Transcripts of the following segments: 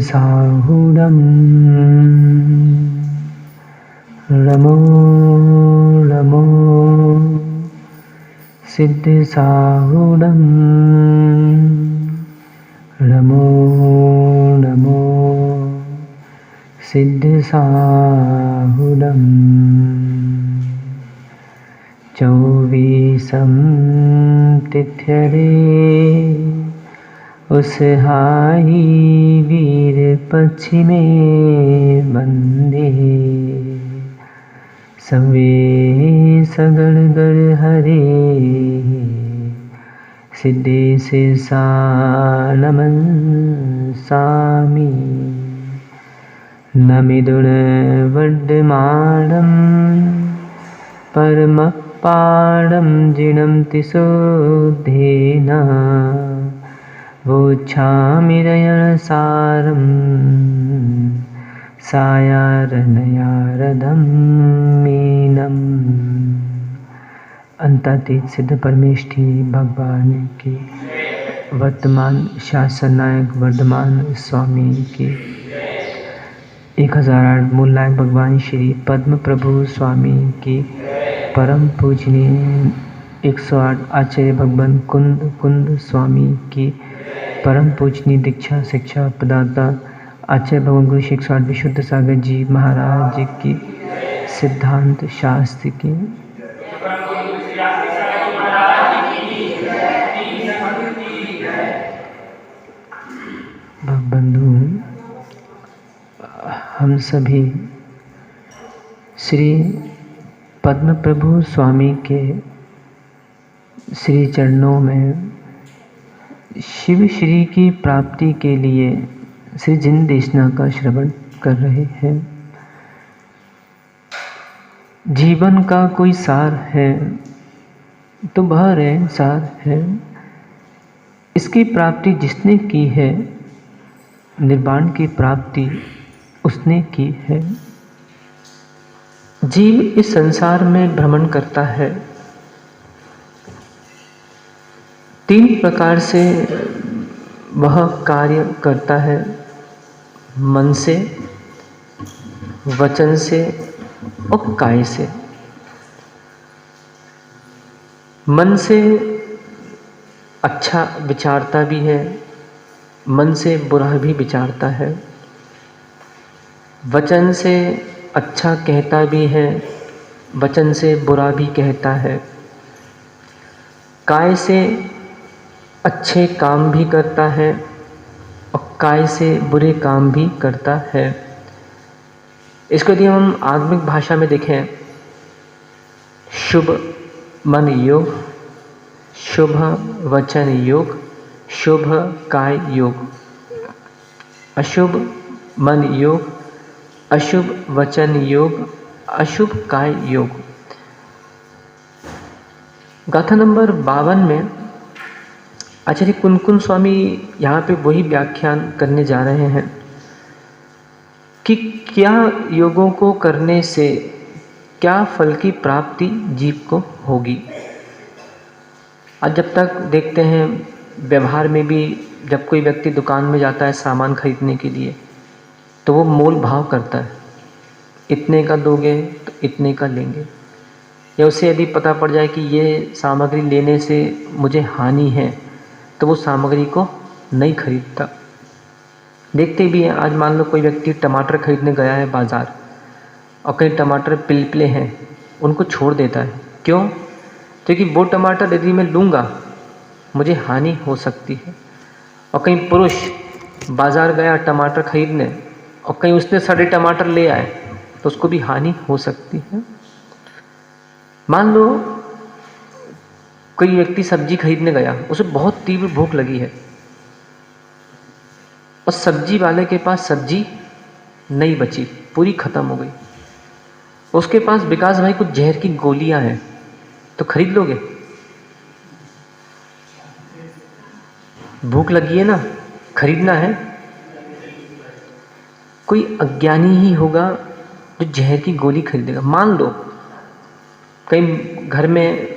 सिद्धिसाहुडं रमो रमो सिद्धिसाहुडं रमो रमो सिद्धिसाहुडं चौबीसं तिथ्यरे उसहाई वीर पश्चिमे बंदे सवे सगड़गड़ हरे सिद्धेश नमन सामी नमिदुण वड्डमाणं परमपाणं जिनं तिशोधेन वोच्छामिरयणसारं सायारनयारधं मीनम्। अंतातीत सिद्ध परमेष्ठी भगवान की, वर्तमान शासन नायक वर्धमान स्वामी की, 1008 मूल नायक भगवान श्री पद्म प्रभु स्वामी की, परम पूजनीय 108 आचार्य भगवान कुंद कुंद स्वामी की, परम पूजनीय दीक्षा शिक्षा प्रदाता आचार्य भगवान गुरु श्री 108 विशुद्ध सागर जी महाराज की, सिद्धांत शास्त्र की, बंधु, हम सभी श्री पद्म प्रभु स्वामी के श्री चरणों में शिव श्री की प्राप्ति के लिए श्री जिन देशना का श्रवण कर रहे हैं। जीवन का कोई सार है तो वह सार है। इसकी प्राप्ति जिसने की है, निर्वाण की प्राप्ति उसने की है। जीव इस संसार में भ्रमण करता है। 3 प्रकार से वह कार्य करता है, मन से, वचन से और काय से। मन से अच्छा विचारता भी है, मन से बुरा भी विचारता है। वचन से अच्छा कहता भी है, वचन से बुरा भी कहता है। काय से अच्छे काम भी करता है और काय से बुरे काम भी करता है। इसको यदि हम आत्मिक भाषा में देखें, शुभ मन योग, शुभ वचन योग, शुभ काय योग। अशुभ मन योग, अशुभ वचन योग, अशुभ काय योग। गाथा नंबर 52 में आचार्य कुनकुन स्वामी यहाँ पे वही व्याख्यान करने जा रहे हैं कि क्या योगों को करने से क्या फल की प्राप्ति जीव को होगी। आज जब तक देखते हैं व्यवहार में भी, जब कोई व्यक्ति दुकान में जाता है सामान खरीदने के लिए तो वो मोल भाव करता है, इतने का दोगे तो इतने का लेंगे। या उसे यदि पता पड़ जाए कि ये सामग्री लेने से मुझे हानि है तो वो सामग्री को नहीं खरीदता। देखते भी हैं, आज मान लो कोई व्यक्ति टमाटर खरीदने गया है बाज़ार और कई टमाटर पिलपिले हैं, उनको छोड़ देता है। क्यों? क्योंकि वो टमाटर यदि मैं लूँगा मुझे हानि हो सकती है। और कहीं पुरुष बाज़ार गया टमाटर खरीदने और कहीं उसने सड़े टमाटर ले आए तो उसको भी हानि हो सकती है। मान लो कोई व्यक्ति सब्जी खरीदने गया, उसे बहुत तीव्र भूख लगी है और सब्जी वाले के पास सब्जी नहीं बची, पूरी ख़त्म हो गई। उसके पास विकास भाई कुछ जहर की गोलियां हैं, तो खरीद लोगे? भूख लगी है ना, खरीदना है। कोई अज्ञानी ही होगा जो जहर की गोली खरीदेगा। मान लो कहीं घर में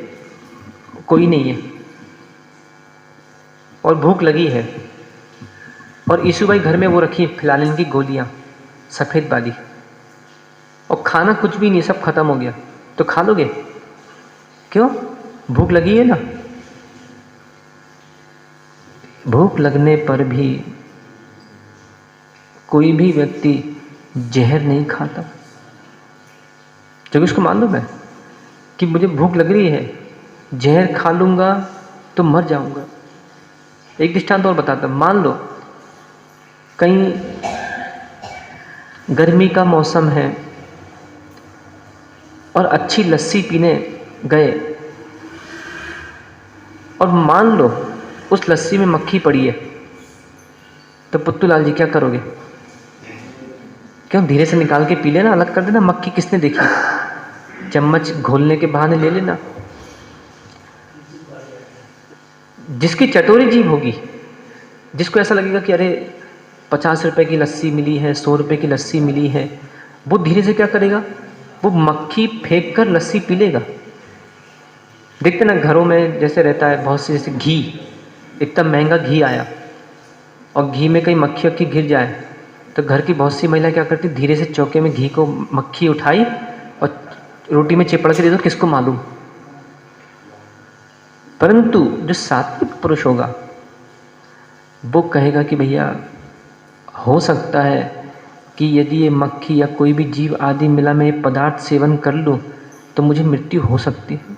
कोई नहीं है और भूख लगी है और ईशु भाई घर में वो रखी फिलालिन की गोलियाँ सफ़ेद वाली, और खाना कुछ भी नहीं, सब खत्म हो गया, तो खा लोगे? क्यों? भूख लगी है ना। भूख लगने पर भी कोई भी व्यक्ति जहर नहीं खाता, क्योंकि उसको मालूम है कि मुझे भूख लग रही है, जहर खा लूँगा तो मर जाऊँगा। एक दृष्टांत और बताता, मान लो कहीं गर्मी का मौसम है और अच्छी लस्सी पीने गए, और मान लो उस लस्सी में मक्खी पड़ी है, तो पुत्तूलाल जी क्या करोगे? क्यों? धीरे से निकाल के पी लेना, अलग कर देना, मक्खी किसने देखी, चम्मच घोलने के बहाने ले लेना। जिसकी चटोरी जीभ होगी, जिसको ऐसा लगेगा कि अरे 50 रुपए की लस्सी मिली है, 100 रुपए की लस्सी मिली है, वो धीरे से क्या करेगा, वो मक्खी फेंक कर लस्सी पी लेगा। देखते ना घरों में जैसे रहता है बहुत से, जैसे घी, इतना महंगा घी आया और घी में कहीं मक्खी वक्खी गिर जाए तो घर की बहुत सी महिला क्या करती, धीरे से चौके में घी को मक्खी उठाई और रोटी में चिपड़ के दे दो, किसको मालूम। परंतु जो सात्विक पुरुष होगा वो कहेगा कि भैया हो सकता है कि यदि ये मक्खी या कोई भी जीव आदि मिला मैं ये पदार्थ सेवन कर लूँ तो मुझे मृत्यु हो सकती है।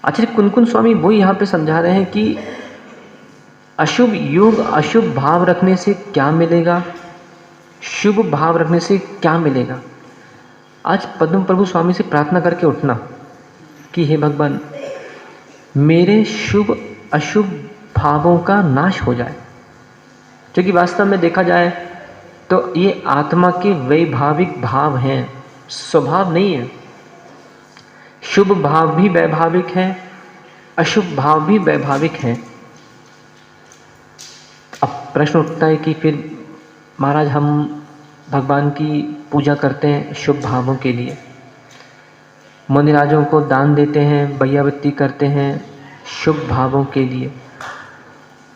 आचार्य कुनकुन स्वामी वो यहाँ पे समझा रहे हैं कि अशुभ योग अशुभ भाव रखने से क्या मिलेगा, शुभ भाव रखने से क्या मिलेगा। आज पद्म प्रभु स्वामी से प्रार्थना करके उठना कि हे भगवान मेरे शुभ अशुभ भावों का नाश हो जाए, क्योंकि वास्तव में देखा जाए तो ये आत्मा के वैभाविक भाव हैं, स्वभाव नहीं है। शुभ भाव भी वैभाविक है, अशुभ भाव भी वैभाविक है। अब प्रश्न उठता है कि फिर महाराज हम भगवान की पूजा करते हैं शुभ भावों के लिए, मुनिराजों को दान देते हैं, बैयावत्ती करते हैं शुभ भावों के लिए,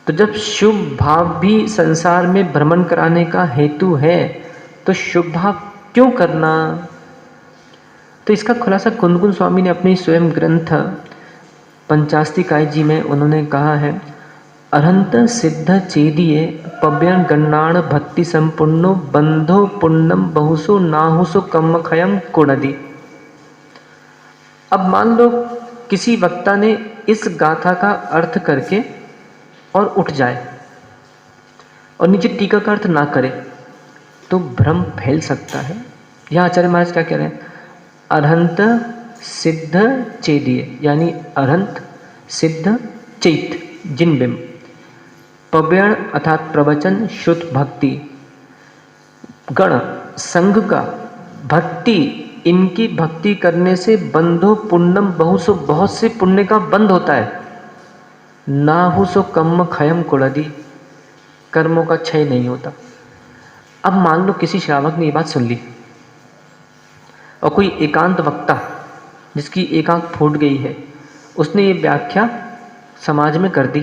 तो जब शुभ भाव भी संसार में भ्रमण कराने का हेतु है तो शुभ भाव क्यों करना। तो इसका खुलासा कुनकुन स्वामी ने अपने स्वयं ग्रंथ पंचास्तिकाय जी में उन्होंने कहा है, अरहंत सिद्ध चेदिये पव्यन गण्णाण भक्ति संपूर्णो बंधो पुण्यम बहुसो नाहुसो कम्मखयम कुणदी। अब मान लो किसी वक्ता ने इस गाथा का अर्थ करके और उठ जाए और नीचे टीका का अर्थ ना करे तो भ्रम फैल सकता है। यहाँ आचार्य महाराज क्या कह रहे हैं, अरहंत सिद्ध चेदिये, यानी अरहंत सिद्ध चैत जिनबिम, पव्यण अर्थात प्रवचन, शुद्ध भक्ति, गण संघ का भक्ति, इनकी भक्ति करने से बंधो पुण्यम बहुसो, बहुत से पुण्य का बंध होता है, नाहुसो कम्म खयम कुलदी, कर्मों का क्षय नहीं होता। अब मान लो किसी श्रावक ने ये बात सुन ली और कोई एकांत वक्ता जिसकी एक आंख फूट गई है उसने ये व्याख्या समाज में कर दी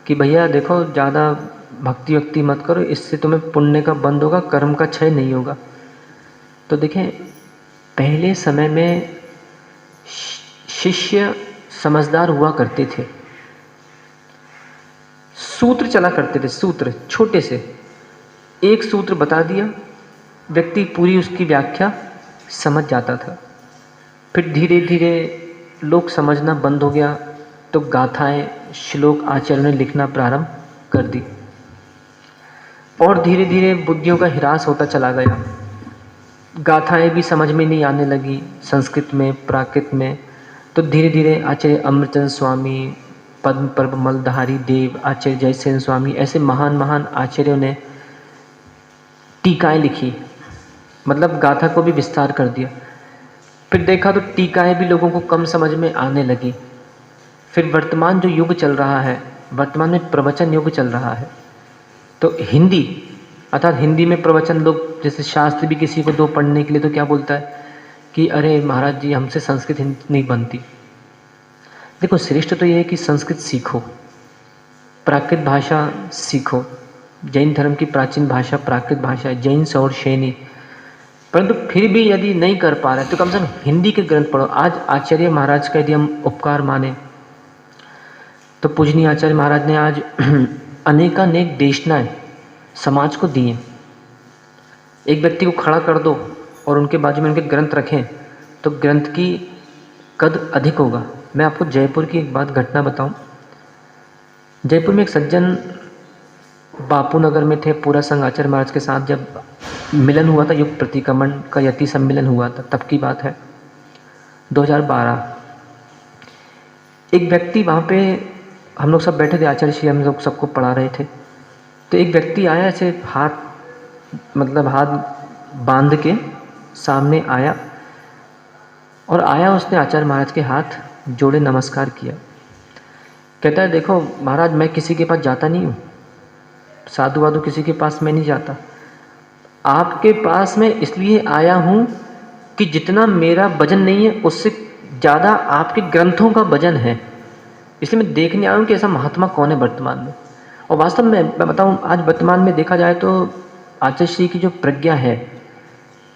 कि भैया देखो ज़्यादा भक्ति वक्ति मत करो, इससे तुम्हें पुण्य का बंध होगा, कर्म का क्षय नहीं होगा। तो देखें पहले समय में शिष्य समझदार हुआ करते थे, सूत्र चला करते थे, सूत्र छोटे से, एक सूत्र बता दिया व्यक्ति पूरी उसकी व्याख्या समझ जाता था। फिर धीरे धीरे लोग समझना बंद हो गया तो गाथाएं श्लोक आचार्य ने लिखना प्रारंभ कर दी और धीरे धीरे बुद्धियों का ह्रास होता चला गया, गाथाएं भी समझ में नहीं आने लगी संस्कृत में प्राकृत में। तो धीरे धीरे आचार्य अमृतचंद स्वामी, पद्म प्रभ मलधारी देव, आचार्य जयसेन स्वामी, ऐसे महान महान आचार्यों ने टीकाएं लिखी, मतलब गाथा को भी विस्तार कर दिया। फिर देखा तो टीकाएं भी लोगों को कम समझ में आने लगी। फिर वर्तमान जो युग चल रहा है, वर्तमान में प्रवचन युग चल रहा है, तो हिंदी अर्थात हिंदी में प्रवचन, लोग जैसे शास्त्र भी किसी को दो पढ़ने के लिए तो क्या बोलता है कि अरे महाराज जी हमसे संस्कृत नहीं बनती। देखो श्रेष्ठ तो ये है कि संस्कृत सीखो, प्राकृत भाषा सीखो, जैन धर्म की प्राचीन भाषा प्राकृत भाषा है, जैन और शैनी। परंतु फिर भी यदि नहीं कर पा रहे तो कम से कम हिंदी के ग्रंथ पढ़ो। आज आचार्य महाराज का यदि हम उपकार माने तो पूजनीय आचार्य महाराज ने आज अनेकानेक देशनाएं समाज को दी हैं। एक व्यक्ति को खड़ा कर दो और उनके बाजू में उनके ग्रंथ रखें तो ग्रंथ की कद अधिक होगा। मैं आपको जयपुर की एक बात घटना बताऊं। जयपुर में एक सज्जन बापू नगर में थे, पूरा संघ आचार्य महाराज के साथ जब मिलन हुआ था, युग प्रतिक्रमण का यति सम्मिलन हुआ था, तब की बात है 2012। एक व्यक्ति वहाँ पे, हम लोग सब बैठे थे, आचार्य श्री हम लोग सबको पढ़ा रहे थे, तो एक व्यक्ति आया, ऐसे हाथ बांध के सामने आया और उसने आचार्य महाराज के हाथ जोड़े नमस्कार किया। कहता है देखो महाराज, मैं किसी के पास जाता नहीं हूँ, साधु वाधु किसी के पास मैं नहीं जाता, आपके पास मैं इसलिए आया हूँ कि जितना मेरा वजन नहीं है उससे ज़्यादा आपके ग्रंथों का वजन है, इसलिए मैं देखने आया हूँ कि ऐसा महात्मा कौन है वर्तमान में। और वास्तव में मैं बताऊँ, आज वर्तमान में देखा जाए तो आचार्य श्री की जो प्रज्ञा है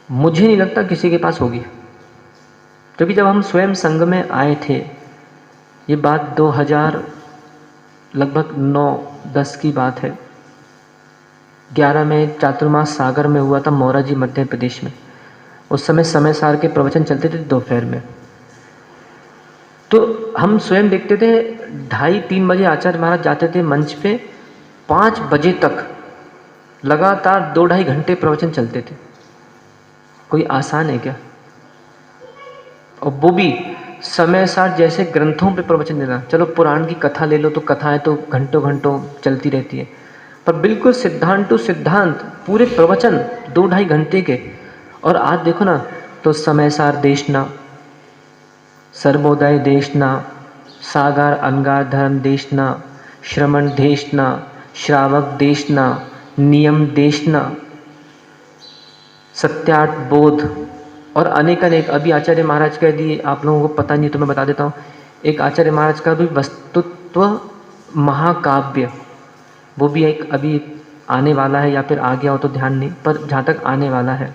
मुझे नहीं लगता किसी के पास होगी। क्योंकि जब हम स्वयं संघ में आए थे, ये बात 2000 लगभग 9-10 की बात है, 11 में चातुर्मास सागर में हुआ था, मोराजी मध्य प्रदेश में। उस समय सार के प्रवचन चलते थे दोपहर में, तो हम स्वयं देखते थे 2:30-3 बजे आचार्य महाराज जाते थे मंच पे, 5 बजे तक लगातार 2-2.5 घंटे प्रवचन चलते थे। कोई आसान है क्या? और वो भी समय सार जैसे ग्रंथों पे प्रवचन देना। चलो पुराण की कथा ले लो तो कथाएं तो घंटों घंटों चलती रहती है, पर बिल्कुल सिद्धांत टू सिद्धांत पूरे प्रवचन 2-2.5 घंटे के। और आज देखो ना, तो समय सार देशना, सर्वोदय देशना, सागर अनगार धर्म देशना, श्रमण देशना, श्रावक देशना, नियम देशना, सत्यार्थ बोध और अनेक। अभी आचार्य महाराज का, यदि आप लोगों को पता नहीं तो मैं बता देता हूँ, एक आचार्य महाराज का भी वस्तुत्व महाकाव्य, वो भी एक अभी आने वाला है, या फिर आ गया हो तो ध्यान नहीं, पर जहाँ तक आने वाला है।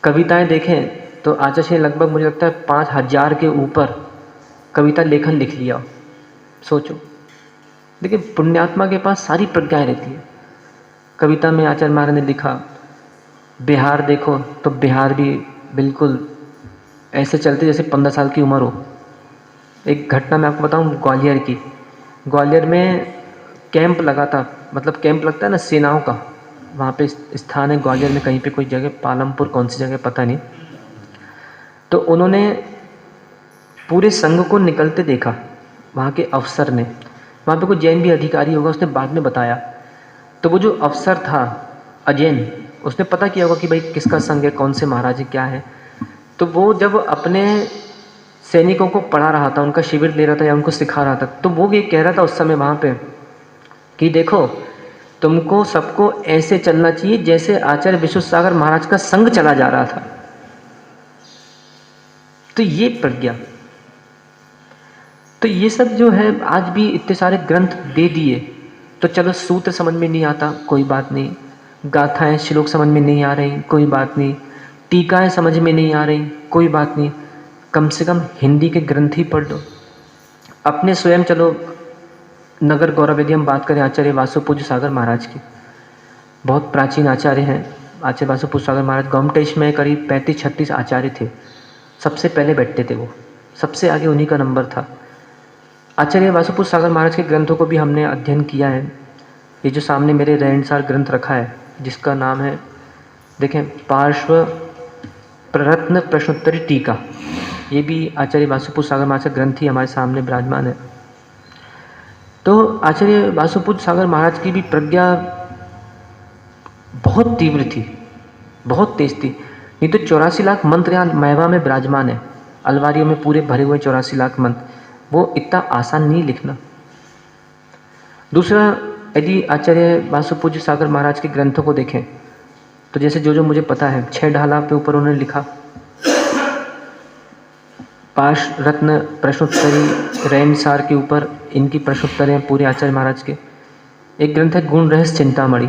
कविताएं देखें तो आचार्य श्री लगभग मुझे लगता है 5000 के ऊपर कविता लेखन लिख लिया। सोचो, देखिए पुण्यात्मा के पास सारी प्रज्ञाएं रहती है। कविता में आचार्य महाराज ने लिखा, बिहार देखो तो बिहार भी बिल्कुल ऐसे चलते जैसे 15 साल की उम्र हो। एक घटना मैं आपको बताऊं ग्वालियर की। ग्वालियर में कैंप लगा था, मतलब कैंप लगता है ना सेनाओं का, वहाँ पे स्थान है ग्वालियर में कहीं पे, कोई जगह पालमपुर, कौन सी जगह पता नहीं। तो उन्होंने पूरे संघ को निकलते देखा, वहाँ के अफसर ने, वहाँ पे कोई जैन भी अधिकारी होगा, उसने बाद में बताया। तो वो जो अफसर था अजैन, उसने पता किया होगा कि भाई किसका संघ है, कौन से महाराज क्या है। तो वो जब अपने सैनिकों को पढ़ा रहा था, उनका शिविर ले रहा था या उनको सिखा रहा था, तो वो ये कह रहा था उस समय वहाँ पे कि देखो तुमको सबको ऐसे चलना चाहिए जैसे आचार्य विश्वसागर महाराज का संघ चला जा रहा था। तो ये प्रज्ञा, तो ये सब जो है, आज भी इतने सारे ग्रंथ दे दिए, तो चलो सूत्र समझ में नहीं आता कोई बात नहीं, गाथाएं श्लोक समझ में नहीं आ रही कोई बात नहीं, टीकाएं समझ में नहीं आ रही कोई बात नहीं, कम से कम हिंदी के ग्रंथ ही पढ़ लो। अपने स्वयं, चलो नगर गौरव यदि हम बात करें आचार्य वासुपूज्य सागर महाराज की, बहुत प्राचीन आचार्य हैं आचार्य वासुपूज्य सागर महाराज। गोमटेश में करीब 35-36 आचार्य थे, सबसे पहले बैठते थे वो, सबसे आगे उन्हीं का नंबर था। आचार्य वासुपूज्य सागर महाराज के ग्रंथों को भी हमने अध्ययन किया है। ये जो सामने मेरे रहनसार ग्रंथ रखा है, जिसका नाम है, देखें, पार्श्व प्ररत्न प्रश्नोत्तरी टीका, ये भी आचार्य वासुपूज्य सागर महाराज का ग्रंथ ही हमारे सामने विराजमान है। तो आचार्य वासुपूज्य सागर महाराज की भी प्रज्ञा बहुत तीव्र थी, बहुत तेज थी। नहीं तो 84 लाख मंत्र यहाँ मैवा में विराजमान है, अलवारियों में पूरे भरे हुए 84 लाख मंत्र, वो इतना आसान नहीं लिखना। दूसरा, यदि आचार्य वासुपूज्य सागर महाराज के ग्रंथों को देखें तो जैसे जो मुझे पता है, 6 ढाला पे ऊपर उन्होंने लिखा, पाश रत्न प्रश्नोत्तरी रहनसार के ऊपर इनकी प्रश्नोत्तर हैं पूरे आचार्य महाराज के। एक ग्रंथ है गुण रहस्य चिंतामणि,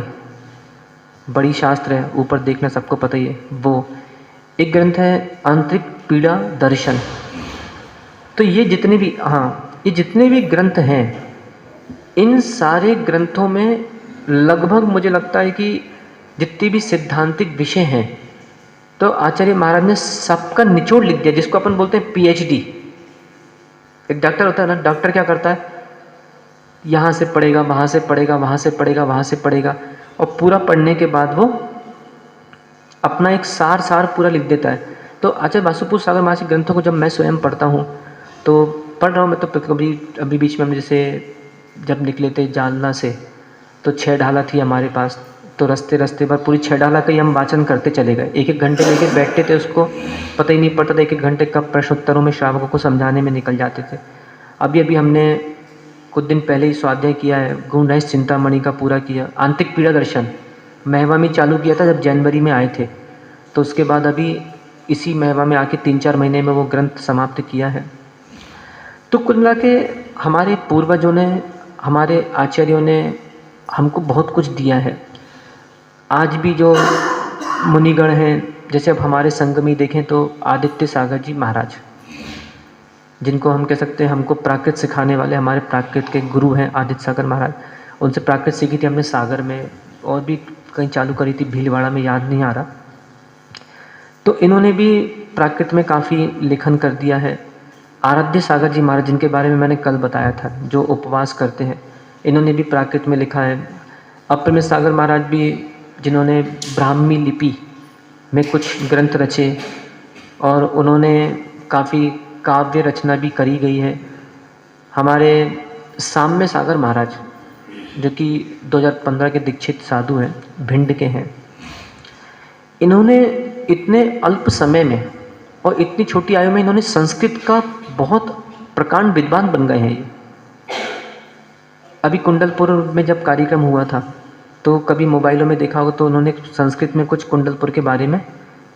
बड़ी शास्त्र है, ऊपर देखना सबको पता ही है वो। एक ग्रंथ है आंतरिक पीड़ा दर्शन। तो ये जितने भी ग्रंथ हैं, इन सारे ग्रंथों में लगभग मुझे लगता है कि जितनी भी सिद्धांतिक विषय हैं, तो आचार्य महाराज ने सबका निचोड़ लिख दिया, जिसको अपन बोलते हैं पीएचडी। एक डॉक्टर होता है ना, डॉक्टर क्या करता है, यहाँ से पढ़ेगा, वहाँ से पढ़ेगा, वहाँ से पढ़ेगा, वहाँ से पढ़ेगा, और पूरा पढ़ने के बाद वो अपना एक सार पूरा लिख देता है। तो आचार्य वासुदेव सागर महाराज के ग्रंथों को जब मैं स्वयं पढ़ता हूँ, तो पढ़ रहा हूँ मैं, तो कभी अभी बीच में हम जैसे जब निकले थे जालना से, तो 6 ढाला थी हमारे पास, तो रास्ते भर पूरी 6 ढाला का ही हम वाचन करते चले गए। एक घंटे लेके बैठते थे, उसको पता ही नहीं पड़ता था 1 घंटे कब प्रश्नोत्तरों में श्रावकों को समझाने में निकल जाते थे। अभी हमने कुछ दिन पहले ही स्वाध्याय किया है, गुण रहस्य चिंतामणि का पूरा किया। आंतरिक पीड़ा दर्शन महवा में चालू किया था जब जनवरी में आए थे, तो उसके बाद अभी इसी महवा में आके 3-4 महीने में वो ग्रंथ समाप्त किया है। तो कुल मिला के हमारे पूर्वजों ने, हमारे आचार्यों ने हमको बहुत कुछ दिया है। आज भी जो मुनिगण हैं, जैसे अब हमारे संघ में देखें तो आदित्य सागर जी महाराज, जिनको हम कह सकते हैं हमको प्राकृत सिखाने वाले, हमारे प्राकृत के गुरु हैं आदित्य सागर महाराज। उनसे प्राकृत सीखी थी हमने सागर में, और भी कहीं चालू करी थी भीलवाड़ा में, याद नहीं आ रहा। तो इन्होंने भी प्राकृत में काफ़ी लेखन कर दिया है। आराध्य सागर जी महाराज, जिनके बारे में मैंने कल बताया था, जो उपवास करते हैं, इन्होंने भी प्राकृत में लिखा है। अप्रमेय सागर महाराज भी, जिन्होंने ब्राह्मी लिपि में कुछ ग्रंथ रचे, और उन्होंने काफ़ी काव्य रचना भी करी गई है। हमारे साम्य सागर महाराज, जो कि 2015 के दीक्षित साधु हैं, भिंड के हैं, इन्होंने इतने अल्प समय में और इतनी छोटी आयु में इन्होंने संस्कृत का बहुत प्रकांड विद्वान बन गए हैं। ये अभी कुंडलपुर में जब कार्यक्रम हुआ था, तो कभी मोबाइलों में देखा होगा, तो उन्होंने संस्कृत में कुछ कुंडलपुर के बारे में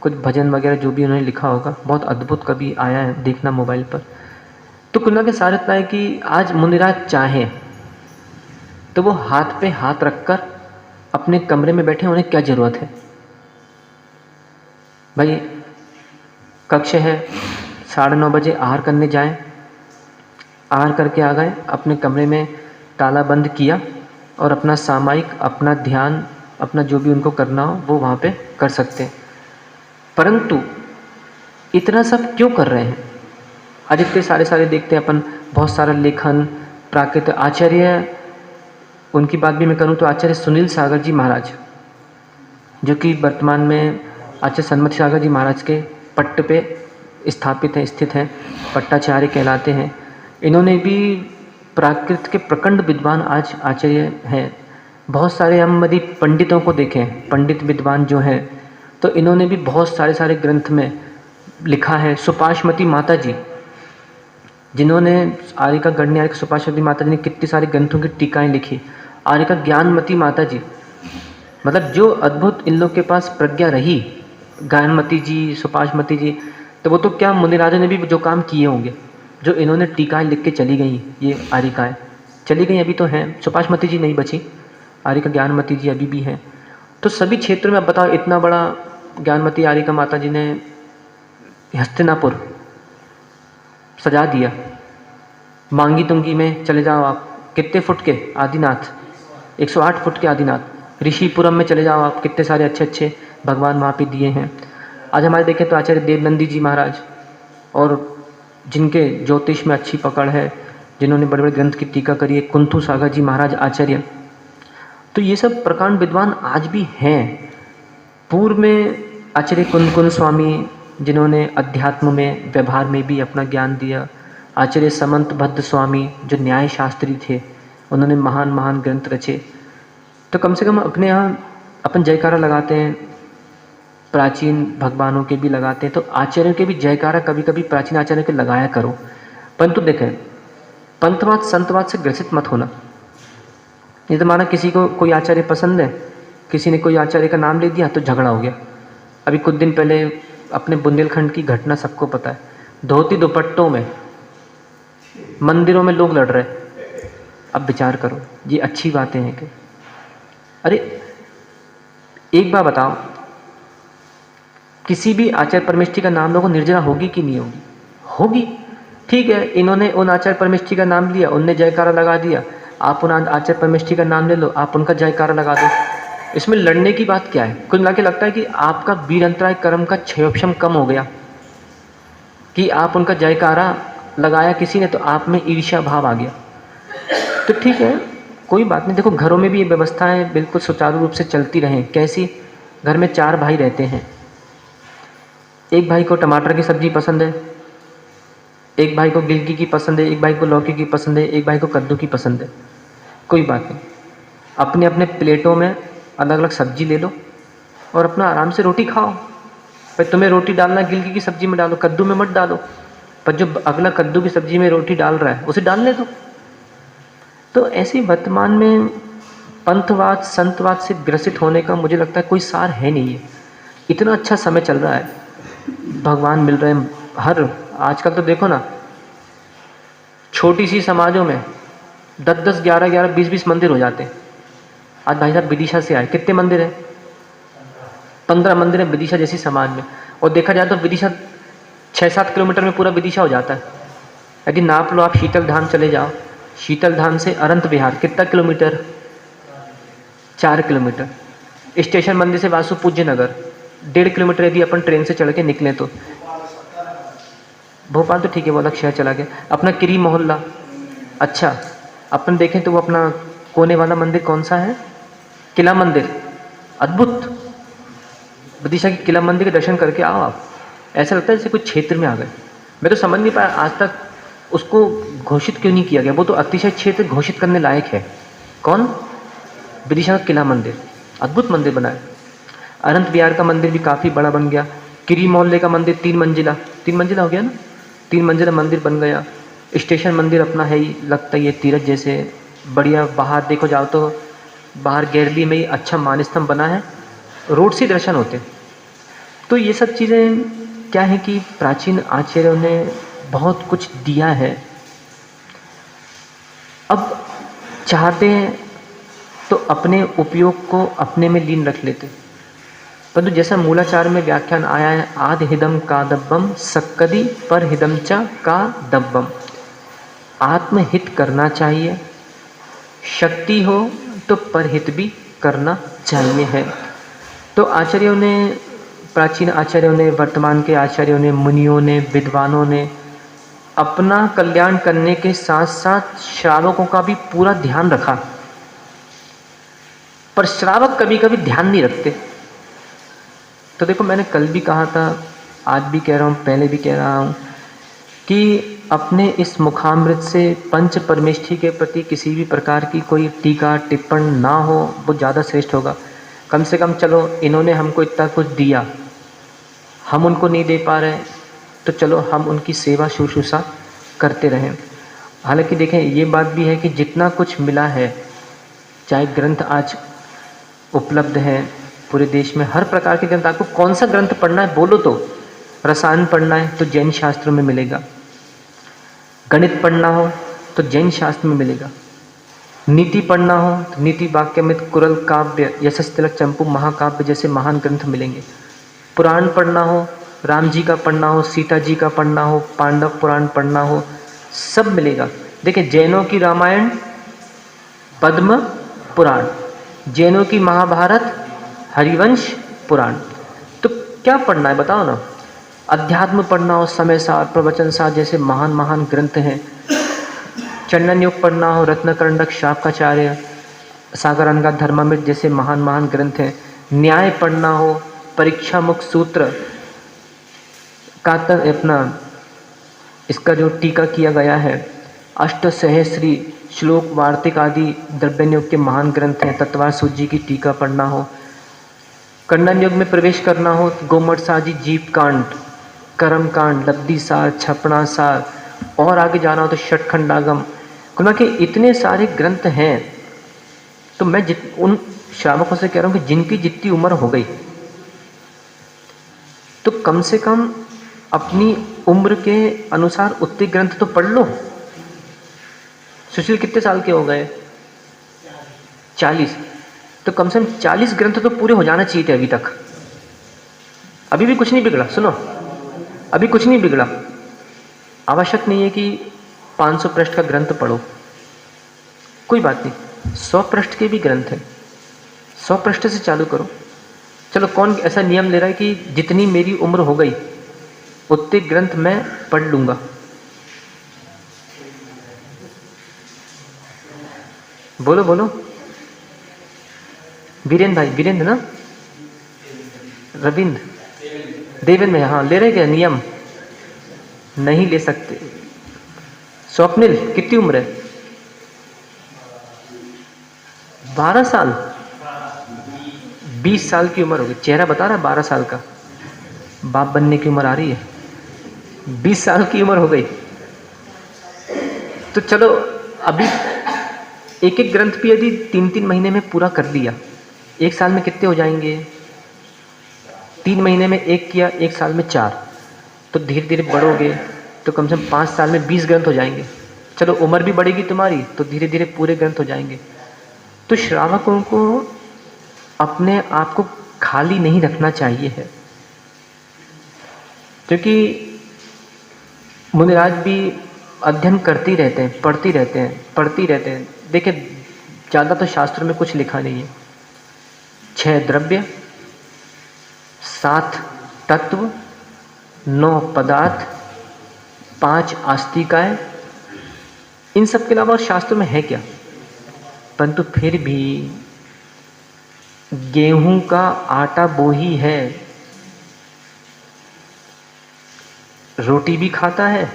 कुछ भजन वगैरह जो भी उन्होंने लिखा होगा, बहुत अद्भुत कभी आया है, देखना मोबाइल पर। तो कुल के सार इतना है कि आज मुनिराज चाहें तो वो हाथ पे हाथ रखकर अपने कमरे में बैठे, उन्हें क्या ज़रूरत है भाई। कक्ष है, 9:30 बजे आहार करने जाएं, आहार करके आ गए, अपने कमरे में ताला बंद किया और अपना सामायिक, अपना ध्यान, अपना जो भी उनको करना हो वो वहाँ पे कर सकते हैं। परंतु इतना सब क्यों कर रहे हैं? आज इतने सारे देखते हैं अपन, बहुत सारा लेखन प्राकृत। आचार्य, उनकी बात भी मैं करूँ तो आचार्य सुनील सागर जी महाराज, जो कि वर्तमान में आचार्य सन्मति सागर जी महाराज के पट्ट पे स्थापित हैं, स्थित हैं, पट्टाचार्य कहलाते हैं। इन्होंने भी प्राकृत के प्रखंड विद्वान आज आचार्य हैं। बहुत सारे हम यदि पंडितों को देखें, पंडित विद्वान जो हैं, तो इन्होंने भी बहुत सारे ग्रंथ में लिखा है। सुपाशमती माता जी, जिन्होंने आर्य का गणनीय आर्य सुपाशमती माता जी ने कितनी सारे ग्रंथों की टीकाएँ लिखी। आर्य का ज्ञानमती माता जी, मतलब जो अद्भुत इन लोग के पास प्रज्ञा रही, ज्ञानमती जी, सुपाशमती जी, तो वो तो क्या मुनिराजों ने भी जो काम किए होंगे, जो इन्होंने टीकाएँ लिख के चली गई, ये आर्यिकाएँ चली गई, अभी तो हैं। सुपाशमती जी नहीं बची, आर्य का ज्ञानमती जी अभी भी हैं। तो सभी क्षेत्रों में अब बताओ, इतना बड़ा ज्ञानमती आर्य का माता जी ने हस्तिनापुर सजा दिया। मांगी तुंगी में चले जाओ आप, कितने फुट के आदिनाथ, 108 फुट के आदिनाथ। ऋषिपुरम में चले जाओ आप, कितने सारे अच्छे भगवान वहाँ पे दिए हैं। आज हमारे देखें तो आचार्य देवनंदी जी महाराज, और जिनके ज्योतिष में अच्छी पकड़ है, जिन्होंने बड़े बड़े ग्रंथ की टीका करी है, कुंथु सागर जी महाराज आचार्य। तो ये सब प्रकांड विद्वान आज भी हैं। पूर्व में आचार्य कुंदकुंद स्वामी, जिन्होंने अध्यात्म में, व्यवहार में भी अपना ज्ञान दिया। आचार्य समंत भद्र स्वामी, जो न्याय शास्त्री थे, उन्होंने महान ग्रंथ रचे। तो कम से कम अपने यहाँ अपन जयकारा लगाते हैं, प्राचीन भगवानों के भी लगाते हैं, तो आचार्यों के भी जयकारा कभी कभी प्राचीन आचार्यों के लगाया करो। परंतु देखें, पंथवाद संतवाद से ग्रसित मत होना। ये तो माना किसी को कोई आचार्य पसंद है, किसी ने कोई आचार्य का नाम ले दिया तो झगड़ा हो गया। अभी कुछ दिन पहले अपने बुंदेलखंड की घटना सबको पता है, धोती दुपट्टों में मंदिरों में लोग लड़ रहे। अब विचार करो, ये अच्छी बातें हैं कि अरे एक बात बताओ, किसी भी आचार्य परमेष्ठी का नाम लोगों, निर्जरा होगी कि नहीं होगी? होगी। ठीक है, इन्होंने उन आचार्य परमेष्ठी का नाम लिया, उनने जयकारा लगा दिया, आप उन आचार्य परमेष्ठी का नाम ले लो, आप उनका जयकारा लगा दो। इसमें लड़ने की बात क्या है? कुल मिला के लगता है कि आपका वीर अंतराय कर्म का क्षयोक्षम कम हो गया कि आप उनका जयकारा लगाया किसी ने तो आप में ईर्ष्या भाव आ गया। तो ठीक है, कोई बात नहीं। देखो, घरों में भी ये व्यवस्थाएं बिल्कुल सुचारू रूप से चलती रहें। कैसी? घर में 4 भाई रहते हैं, एक भाई को टमाटर की सब्जी पसंद है, एक भाई को गिलकी की पसंद है, एक भाई को लौकी की पसंद है, एक भाई को कद्दू की पसंद है। कोई बात नहीं, अपने अपने प्लेटों में अलग अलग सब्जी ले लो और अपना आराम से रोटी खाओ। भाई तुम्हें रोटी डालना गिलकी की सब्जी में डालो, कद्दू में मत डालो, पर जो अगला कद्दू की सब्जी में रोटी डाल रहा है उसे डालने दो। तो ऐसे वर्तमान में पंथवाद संतवाद से ग्रसित होने का मुझे लगता है कोई सार है नहीं है। इतना अच्छा समय चल रहा है, भगवान मिल रहे हैं हर, आजकल तो देखो ना, छोटी सी समाजों में 10-10, 11-11, 20-20 मंदिर हो जाते हैं। आज भाई साहब विदिशा से आए, कितने मंदिर हैं? 15 मंदिर हैं विदिशा जैसी समाज में। और देखा जाए तो विदिशा 6-7 किलोमीटर में पूरा विदिशा हो जाता है। यदि नाप लो, आप शीतल धाम चले जाओ, शीतल धाम से अनंत विहार कितना किलोमीटर? 4 किलोमीटर। स्टेशन मंदिर से वासु पूज्य नगर 1.5 किलोमीटर यदि अपन ट्रेन से चढ़ के निकलें तो। भोपाल तो ठीक है, वो अलग शहर चला गया। अपना किरी मोहल्ला, अच्छा अपन देखें तो वो अपना कोने वाला मंदिर कौन सा है? किला मंदिर, अद्भुत। विदिशा के किला मंदिर के दर्शन करके आओ आप, ऐसा लगता है जैसे कुछ क्षेत्र में आ गए। मैं तो समझ नहीं पाया आज तक उसको घोषित क्यों नहीं किया गया। वो तो अतिशय क्षेत्र घोषित करने लायक है। कौन? विदिशा का किला मंदिर, अद्भुत मंदिर बना है। अनंत विहार का मंदिर भी काफ़ी बड़ा बन गया। किरी मोहल्ले का मंदिर 3 मंजिला, 3 मंजिला हो गया ना, 3 मंजिला मंदिर बन गया। स्टेशन मंदिर अपना है ही, लगता है ये तीरथ जैसे बढ़िया। बाहर देखो जाओ तो बाहर गैलरी में ही अच्छा मानस्तंभ बना है, रोड से दर्शन होते। तो ये सब चीज़ें क्या है कि प्राचीन आचार्यों ने बहुत कुछ दिया है। अब चाहते हैं तो अपने उपयोग को अपने में लीन रख लेते, परंतु जैसा मूलाचार में व्याख्यान आया है, आद हिदम का दब्बम सक्कदी पर हिदम चा का दब्बम। आत्महित करना चाहिए, शक्ति हो तो परहित भी करना चाहिए है। तो आचार्यों ने, प्राचीन आचार्यों ने, वर्तमान के आचार्यों ने, मुनियों ने, विद्वानों ने अपना कल्याण करने के साथ साथ श्रावकों का भी पूरा ध्यान रखा। पर श्रावक कभी कभी ध्यान नहीं रखते। तो देखो, मैंने कल भी कहा था, आज भी कह रहा हूँ, पहले भी कह रहा हूँ कि अपने इस मुखामृत से पंच परमेष्ठी के प्रति किसी भी प्रकार की कोई टीका टिप्पण ना हो, वो ज़्यादा श्रेष्ठ होगा। कम से कम चलो, इन्होंने हमको इतना कुछ दिया, हम उनको नहीं दे पा रहे, तो चलो हम उनकी सेवा शुश्रूषा करते रहें। हालांकि देखें, ये बात भी है कि जितना कुछ मिला है, चाहे ग्रंथ आज उपलब्ध है पूरे देश में, हर प्रकार के ग्रंथ, आपको कौन सा ग्रंथ पढ़ना है बोलो तो, रसायन पढ़ना है तो जैन शास्त्रों में मिलेगा, गणित पढ़ना हो तो जैन शास्त्र में मिलेगा, नीति पढ़ना हो तो नीति वाक्यमित, कुरल काव्य, यशस्तिलक, चंपू महाकाव्य जैसे महान ग्रंथ मिलेंगे। पुराण पढ़ना हो, राम जी का पढ़ना हो, सीता जी का पढ़ना हो, पांडव पुराण पढ़ना हो, सब मिलेगा। देखिए, जैनों की रामायण पद्म पुराण, जैनों की महाभारत हरिवंश पुराण। तो क्या पढ़ना है बताओ ना। अध्यात्म पढ़ना हो, समय सार, प्रवचन सार जैसे महान महान ग्रंथ हैं। चंडन योग पढ़ना हो, रत्नकरंडक, शाक्याचार्य, सागरांगा, धर्मामृत जैसे महान महान ग्रंथ हैं। न्याय पढ़ना हो, परीक्षा मुख सूत्र का अपना इसका जो टीका किया गया है, अष्ट सहस्री श्लोक, वार्तिक आदि द्रव्ययोग के महान ग्रंथ हैं। तत्वार सूत जी की टीका पढ़ना हो, खंडन युग में प्रवेश करना हो, गोमठ साजी, जीव कांड, कर्म कांड, लब्धि सार, छपना सार, और आगे जाना हो तो षटखंडागम। कुल के इतने सारे ग्रंथ हैं। तो मैं उन श्रावकों से कह रहा हूँ कि जिनकी जितनी उम्र हो गई, तो कम से कम अपनी उम्र के अनुसार उतने ग्रंथ तो पढ़ लो। सुशील कितने साल के हो गए? 40। तो कम से कम 40 ग्रंथ तो पूरे हो जाना चाहिए थे अभी तक। अभी भी कुछ नहीं बिगड़ा, सुनो, अभी कुछ नहीं बिगड़ा। आवश्यक नहीं है कि 500 पृष्ठ का ग्रंथ पढ़ो, कोई बात नहीं, 100 पृष्ठ के भी ग्रंथ हैं, 100 पृष्ठ से चालू करो। चलो, कौन ऐसा नियम ले रहा है कि जितनी मेरी उम्र हो गई उतने ग्रंथ मैं पढ़ लूंगा? बोलो बोलो। वीरेंद्र भाई, वीरेंद्र ना, रविंद्र, देवेंद्र में, हाँ ले रहे क्या नियम? नहीं ले सकते। स्वप्निल कितनी उम्र है? 12 साल, 20 साल की उम्र होगी, चेहरा बता रहा है 12 साल का, बाप बनने की उम्र आ रही है, 20 साल की उम्र हो गई। तो चलो, अभी एक एक ग्रंथ भी यदि 3-3 महीने में पूरा कर लिया, 1 साल में कितने हो जाएंगे? 3 महीने में 1 किया, 1 साल में 4, तो धीरे धीरे बढ़ोगे तो कम से कम 5 साल में 20 ग्रंथ हो जाएंगे। चलो, उम्र भी बढ़ेगी तुम्हारी तो धीरे धीरे पूरे ग्रंथ हो जाएंगे। तो श्रावकों को अपने आप को खाली नहीं रखना चाहिए है, क्योंकि मुनिराज भी अध्ययन करते रहते हैं, पढ़ते रहते हैं। देखिए, ज़्यादा तो शास्त्र में कुछ लिखा नहीं है। 6 द्रव्य, 7 तत्व, 9 पदार्थ, 5 आस्तिकाएँ, इन सब के अलावा शास्त्र में है क्या? परंतु फिर भी गेहूं का आटा वो ही है, रोटी भी खाता है,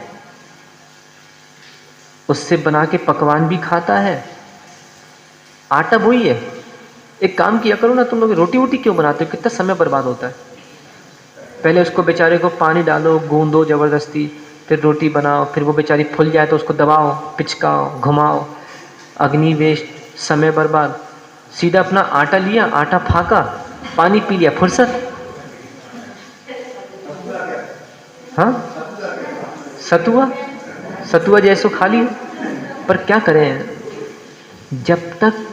उससे बना के पकवान भी खाता है, आटा वही है। एक काम किया करो ना तुम लोग, रोटी वोटी क्यों बनाते हो? कितना समय बर्बाद होता है। पहले उसको बेचारे को पानी डालो, गूंदो ज़बरदस्ती, फिर रोटी बनाओ, फिर वो बेचारी फूल जाए तो उसको दबाओ, पिचकाओ, घुमाओ, अग्नि वेस्ट, समय बर्बाद। सीधा अपना आटा लिया, आटा फाका, पानी पी लिया, फुर्सत। हाँ, सतुआ जैसो खा लिया। पर क्या करें, जब तक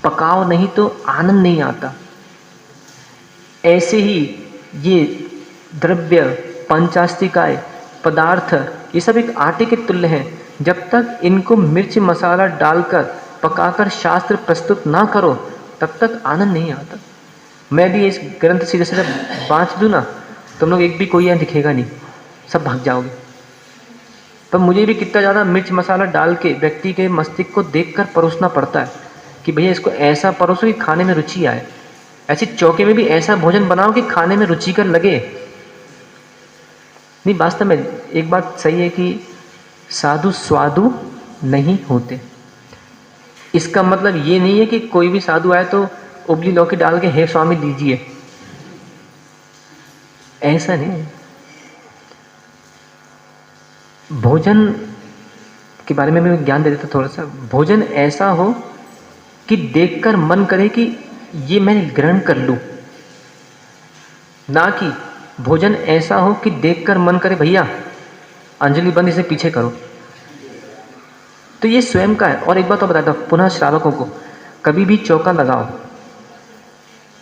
पकाओ नहीं तो आनंद नहीं आता। ऐसे ही ये द्रव्य, पंचास्तिकाय, पदार्थ, ये सब एक आटे के तुल्य हैं। जब तक इनको मिर्च मसाला डालकर पकाकर शास्त्र प्रस्तुत ना करो तब तक आनंद नहीं आता। मैं भी इस ग्रंथ सीधे सीधे बाँच दूँ ना, तुम लोग एक भी कोई यहाँ दिखेगा नहीं, सब भाग जाओगे। पर मुझे भी कितना ज़्यादा मिर्च मसाला डाल के व्यक्ति के मस्तिष्क को देखकर परोसना पड़ता है कि भैया इसको ऐसा परोसो कि खाने में रुचि आए। ऐसे चौके में भी ऐसा भोजन बनाओ कि खाने में रुचिकर लगे। नहीं, वास्तव में एक बात सही है कि साधु स्वादु नहीं होते। इसका मतलब ये नहीं है कि कोई भी साधु आए तो उबली लौकी डाल के हे स्वामी लीजिए, ऐसा नहीं। भोजन के बारे में मैं ज्ञान दे देता थोड़ा सा। भोजन ऐसा हो कि देखकर मन करे कि ये मैं ग्रहण कर लूं, ना कि भोजन ऐसा हो कि देखकर मन करे भैया अंजलि बंद, इसे पीछे करो। तो ये स्वयं का है। और एक बात तो बताता हूं पुनः श्रावकों को, कभी भी चौका लगाओ,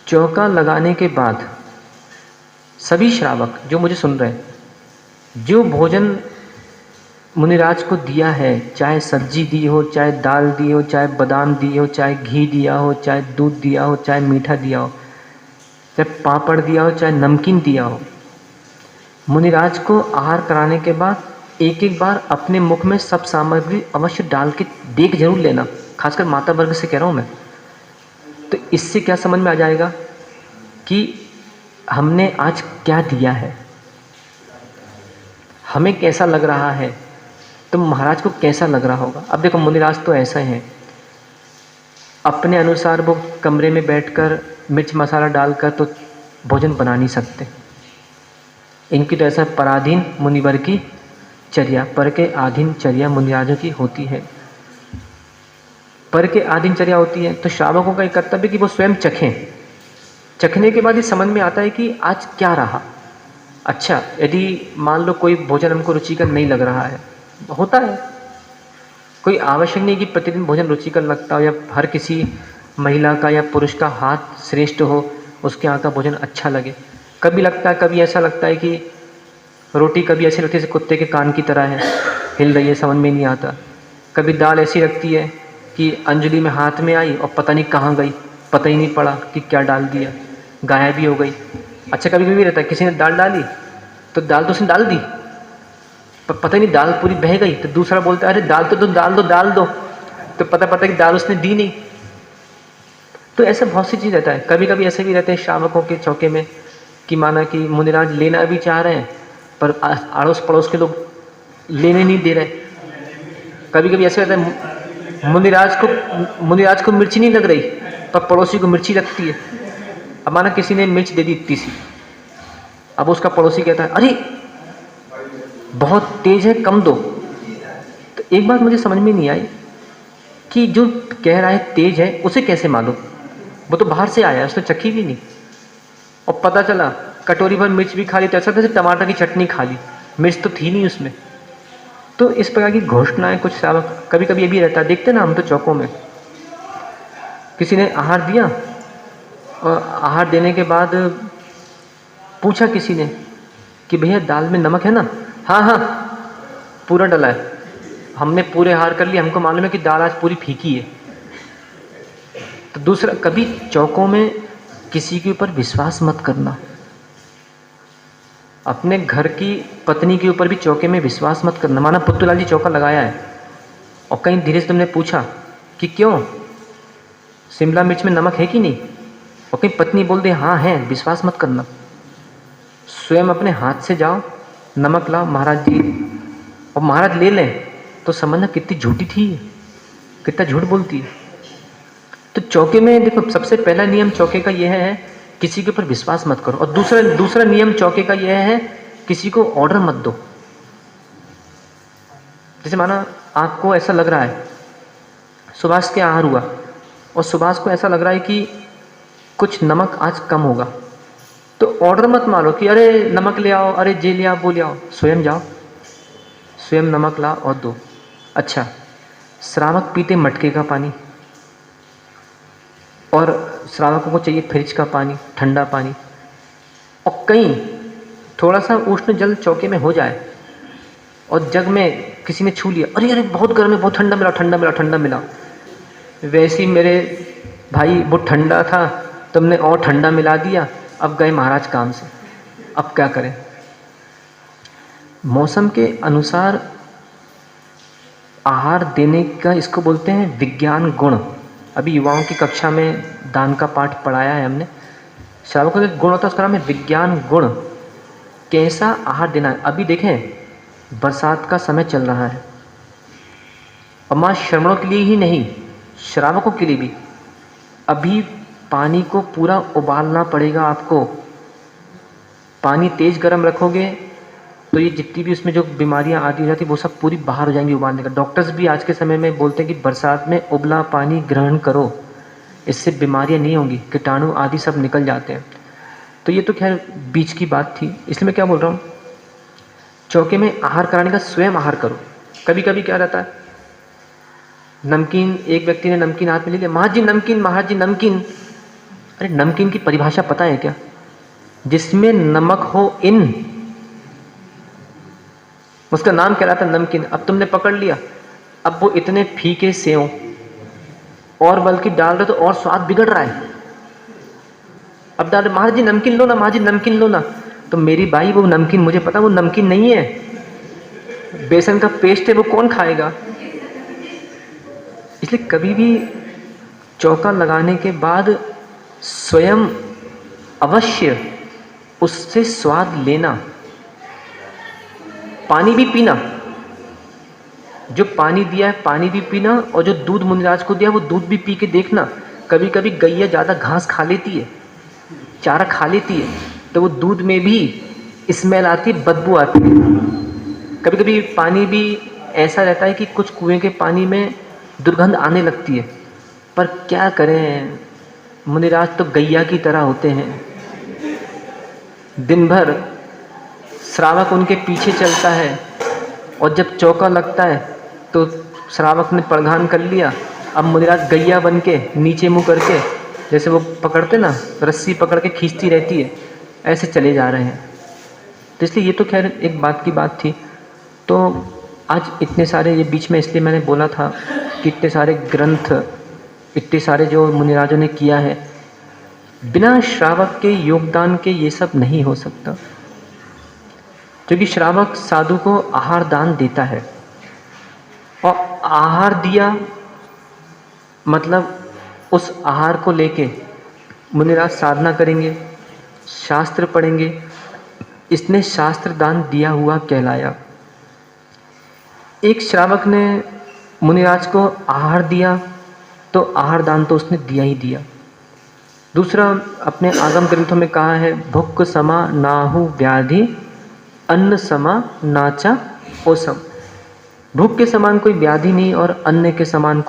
चौका लगाने के बाद सभी श्रावक जो मुझे सुन रहे हैं, जो भोजन मुनिराज को दिया है, चाहे सब्जी दी हो, चाहे दाल दी हो, चाहे बादाम दी हो, चाहे घी दिया हो, चाहे दूध दिया हो, चाहे मीठा दिया हो, चाहे पापड़ दिया हो, चाहे नमकीन दिया हो, मुनिराज को आहार कराने के बाद एक एक बार अपने मुख में सब सामग्री अवश्य डाल के देख जरूर लेना। खासकर माता वर्ग से कह रहा हूँ मैं। तो इससे क्या समझ में आ जाएगा कि हमने आज क्या दिया है, हमें कैसा लग रहा है, तो महाराज को कैसा लग रहा होगा। अब देखो, मुनिराज तो ऐसा है, अपने अनुसार वो कमरे में बैठकर मिर्च मसाला डालकर तो भोजन बना नहीं सकते। इनकी तो ऐसा पराधीन मुनिवर की चर्या, पर के आधीन चर्या मुनिराजों की होती है। पर के आधीन चर्या होती है तो श्रावकों का एक कर्तव्य कि वो स्वयं चखें। चखने के बाद ये समझ में आता है कि आज क्या रहा। अच्छा, यदि मान लो कोई भोजन हमको रुचिकर नहीं लग रहा है, होता है, कोई आवश्यक नहीं कि प्रतिदिन भोजन रुचिकर लगता हो या हर किसी महिला का या पुरुष का हाथ श्रेष्ठ हो, उसके यहाँ का भोजन अच्छा लगे। कभी लगता है, कभी ऐसा लगता है कि रोटी कभी ऐसी लगती है जैसे कुत्ते के कान की तरह है, हिल रही है, समझ में नहीं आता। कभी दाल ऐसी लगती है कि अंजलि में हाथ में आई और पता नहीं कहाँ गई, पता ही नहीं पड़ा कि क्या डाल दिया, गायब भी हो गई। अच्छा कभी कभी रहता है किसी ने दाल डाली तो दाल तो उसने डाल दी पर पता ही नहीं दाल पूरी बह गई, तो दूसरा बोलता है अरे दाल तो डाल दो, तो पता कि दाल उसने दी नहीं। तो ऐसा बहुत सी चीज़ रहता है। कभी कभी ऐसे भी रहते हैं श्रावकों के चौके में कि माना कि मुनिराज लेना भी चाह रहे हैं पर अड़ोस पड़ोस के लोग लेने नहीं दे रहे। कभी कभी ऐसे रहता है मुनिराज को मिर्ची नहीं लग रही पर पड़ोसी को मिर्ची लगती है। अब माना किसी ने मिर्च दे दी इतनी सी, अब उसका पड़ोसी कहता है अरे बहुत तेज है, कम दो। तो एक बात मुझे समझ में नहीं आई कि जो कह रहा है तेज है उसे कैसे मालूम, वो तो बाहर से आया है, उसने चखी भी नहीं और पता चला कटोरी भर मिर्च भी खा ली तो ऐसा जैसे टमाटर की चटनी खा ली, मिर्च तो थी नहीं उसमें। तो इस प्रकार की घोषणाएं कुछ श्रावक कभी कभी ये भी रहता है। देखते ना हम तो चौकों में किसी ने आहार दिया और आहार देने के बाद पूछा किसी ने कि भैया दाल में नमक है ना, हाँ हाँ पूरा डला है, हमने पूरे आहार कर लिया, हमको मालूम है कि दाल आज पूरी फीकी है। तो दूसरा, कभी चौकों में किसी के ऊपर विश्वास मत करना, अपने घर की पत्नी के ऊपर भी चौके में विश्वास मत करना। माना पुत्तूलाल जी चौका लगाया है और कहीं धीरे से तुमने पूछा कि क्यों, शिमला मिर्च में नमक है कि नहीं, और कहीं पत्नी बोल दे हाँ है, विश्वास मत करना। स्वयं अपने हाथ से जाओ, नमक लाओ महाराज जी, और महाराज ले लें तो समझना कितनी झूठी थी, कितना झूठ बोलती है। तो चौके में देखो, सबसे पहला नियम चौके का यह है किसी के ऊपर विश्वास मत करो, और दूसरा नियम चौके का यह है किसी को ऑर्डर मत दो। जैसे माना आपको ऐसा लग रहा है सुभाष के आहार हुआ और सुभाष को ऐसा लग रहा है कि कुछ नमक आज कम होगा, तो ऑर्डर मत मारो कि अरे नमक ले आओ, अरे जे ले आओ वो ले आओ। स्वयं जाओ, स्वयं नमक लाओ और दो। अच्छा, श्रावक पीते मटके का पानी और श्रावकों को चाहिए फ्रिज का पानी, ठंडा पानी, और कहीं थोड़ा सा उष्ण जल चौके में हो जाए और जग में किसी ने छू लिया, अरे अरे बहुत गर्म है, बहुत ठंडा मिला। वैसे ही मेरे भाई वो ठंडा था, तुमने और ठंडा मिला दिया, अब गए महाराज काम से, अब क्या करें। मौसम के अनुसार आहार देने का इसको बोलते हैं विज्ञान गुण। अभी युवाओं की कक्षा में दान का पाठ पढ़ाया है हमने। श्रावकों का गुण होता है, उसका नाम है विज्ञान गुण। कैसा आहार देना है। अभी देखें बरसात का समय चल रहा है और माँ श्रवणों के लिए ही नहीं, श्रावकों के लिए भी अभी पानी को पूरा उबालना पड़ेगा आपको। पानी तेज़ गर्म रखोगे तो ये जितनी भी उसमें जो बीमारियां आती जाती वो सब पूरी बाहर हो जाएंगी उबालने का। डॉक्टर्स भी आज के समय में बोलते हैं कि बरसात में उबला पानी ग्रहण करो, इससे बीमारियां नहीं होंगी, कीटाणु आदि सब निकल जाते हैं। तो ये तो खैर बीच की बात थी, इसलिए मैं क्या बोल रहा हूँ, चौके में आहार कराने का स्वयं आहार करो। कभी कभी क्या रहता है, नमकीन, एक व्यक्ति ने नमकीन हाथ में ले लिया, महाराज जी नमकीन। अरे नमकीन की परिभाषा पता है क्या? जिसमें नमक हो इन, उसका नाम कहलाता है नमकीन। अब तुमने पकड़ लिया, अब वो इतने फीके सेव और बल्कि डाल रहे तो और स्वाद बिगड़ रहा है। अब डाल रहे महाराज जी नमकीन लो ना, महाराज जी नमकीन लो ना। तो मेरी भाई वो नमकीन, मुझे पता वो नमकीन नहीं है, बेसन का पेस्ट है, वो कौन खाएगा। इसलिए कभी भी चौका लगाने के बाद स्वयं अवश्य उससे स्वाद लेना। पानी भी पीना, जो पानी दिया है पानी भी पीना, और जो दूध मुनिराज को दिया वो दूध भी पी के देखना। कभी कभी गैया ज़्यादा घास खा लेती है, चारा खा लेती है, तो वो दूध में भी स्मेल आती है, बदबू आती है। कभी कभी पानी भी ऐसा रहता है कि कुछ कुएं के पानी में दुर्गंध आने लगती है, पर क्या करें, मुनिराज तो गैया की तरह होते हैं। दिन भर श्रावक उनके पीछे चलता है और जब चौका लगता है तो श्रावक ने प्रधान कर लिया अब मुनिराज गैया बन के नीचे मुँह करके, जैसे वो पकड़ते ना, रस्सी पकड़ के खींचती रहती है, ऐसे चले जा रहे हैं। तो इसलिए ये तो खैर एक बात की बात थी। तो आज इतने सारे, ये बीच में इसलिए मैंने बोला था कि इतने सारे ग्रंथ, इतने सारे जो मुनिराजों ने किया है, बिना श्रावक के योगदान के ये सब नहीं हो सकता। क्योंकि श्रावक साधु को आहार दान देता है, और आहार दिया मतलब उस आहार को लेके मुनिराज साधना करेंगे, शास्त्र पढ़ेंगे, इसने शास्त्र दान दिया हुआ कहलाया। एक श्रावक ने मुनिराज को आहार दिया तो आहार दान तो उसने दिया ही दिया। दूसरा, अपने आगम ग्रंथों में कहा है, भुक्ख समा नाहु व्याधि, अन्न समा नाचा ओसम। भूख के समान कोई व्याधि नहीं और अन्न के समान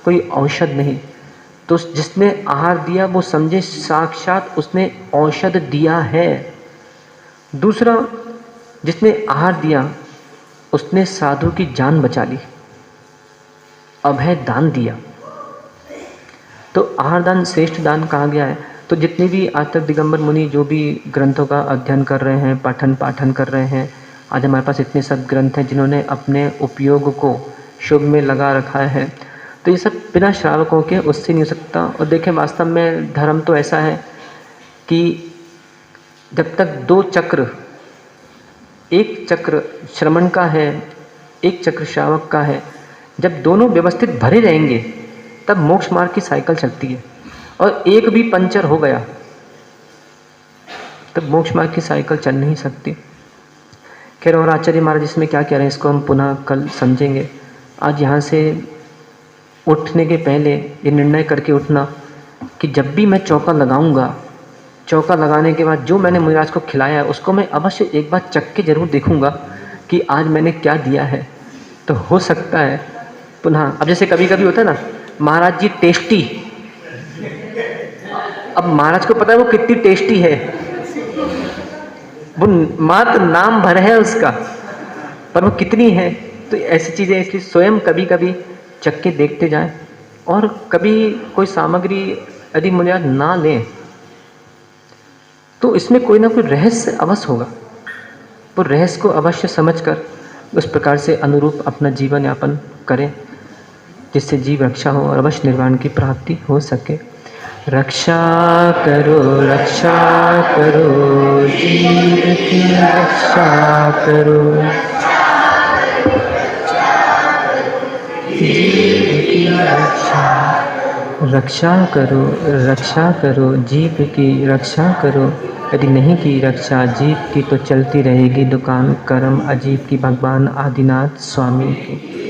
कोई औषध नहीं। तो जिसने आहार दिया वो समझे साक्षात उसने औषध दिया है। दूसरा, जिसने आहार दिया उसने साधु की जान बचा ली, अभय दान दिया। तो आहार दान श्रेष्ठ दान कहा गया है। तो जितने भी आज तक दिगंबर मुनि जो भी ग्रंथों का अध्ययन कर रहे हैं, पाठन कर रहे हैं, आज हमारे पास इतने सब ग्रंथ हैं जिन्होंने अपने उपयोग को शुभ में लगा रखा है। तो ये सब बिना श्रावकों के उससे नहीं हो सकता। और देखें, वास्तव में धर्म तो ऐसा है कि जब तक दो चक्र, एक चक्र श्रमण का है, एक चक्र श्रावक का है, जब दोनों व्यवस्थित भरे रहेंगे तब मोक्ष मार्ग की साइकिल चलती है। और एक भी पंचर हो गया तब मोक्ष मार्ग की साइकिल चल नहीं सकती। खैर, और आचार्य महाराज इसमें क्या कह रहे हैं इसको हम पुनः कल समझेंगे। आज यहाँ से उठने के पहले ये निर्णय करके उठना कि जब भी मैं चौका लगाऊंगा, चौका लगाने के बाद जो मैंने मुनिराज को खिलाया है उसको मैं अवश्य एक बार चख के ज़रूर देखूंगा कि आज मैंने क्या दिया है। तो हो सकता है पुनः, अब जैसे कभी कभी होता है ना, महाराज जी टेस्टी, अब महाराज को पता है वो कितनी टेस्टी है, वो मात्र नाम भर है उसका, पर वो कितनी है। तो ऐसी चीज़ें, इसलिए स्वयं कभी कभी चख के देखते जाएं। और कभी कोई सामग्री यदि मुनिराज ना लें तो इसमें कोई ना कोई रहस्य अवश्य होगा। वो रहस्य को अवश्य समझकर उस प्रकार से अनुरूप अपना जीवन यापन करें जिससे जीव रक्षा हो और अवश्य निर्वाण की प्राप्ति हो सके। रक्षा करो जीव की रक्षा करो, जीव की रक्षा करो जीव की रक्षा करो। यदि नहीं की रक्षा जीव की तो चलती रहेगी दुकान कर्म अजीब की, भगवान आदिनाथ स्वामी की।